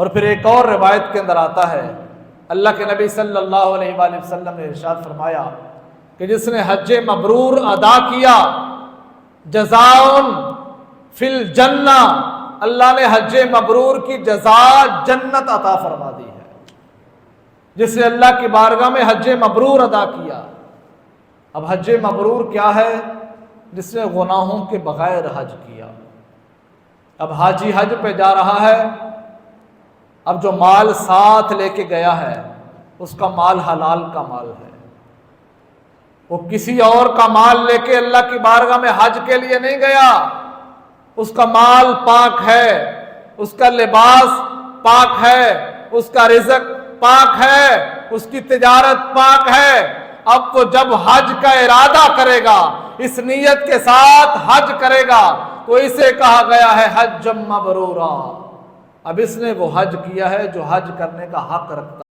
اور پھر ایک اور روایت کے اندر آتا ہے، اللہ کے نبی صلی اللہ علیہ وآلہ وسلم نے ارشاد فرمایا کہ جس نے حج مبرور ادا کیا، جزاء فی الجنہ، اللہ نے حج مبرور کی جزا جنت عطا فرما دی ہے، جس نے اللہ کی بارگاہ میں حج مبرور ادا کیا۔ اب حج مبرور کیا ہے؟ جس نے گناہوں کے بغیر حج کیا۔ اب حاجی حج پہ جا رہا ہے، اب جو مال ساتھ لے کے گیا ہے اس کا مال حلال کا مال ہے، وہ کسی اور کا مال لے کے اللہ کی بارگاہ میں حج کے لیے نہیں گیا، اس کا مال پاک ہے، اس کا لباس پاک ہے، اس کا رزق پاک ہے، اس کی تجارت پاک ہے۔ اب وہ جب حج کا ارادہ کرے گا، اس نیت کے ساتھ حج کرے گا، تو اسے کہا گیا ہے حج مبرورا۔ اب اس نے وہ حج کیا ہے جو حج کرنے کا حق رکھتا ہے۔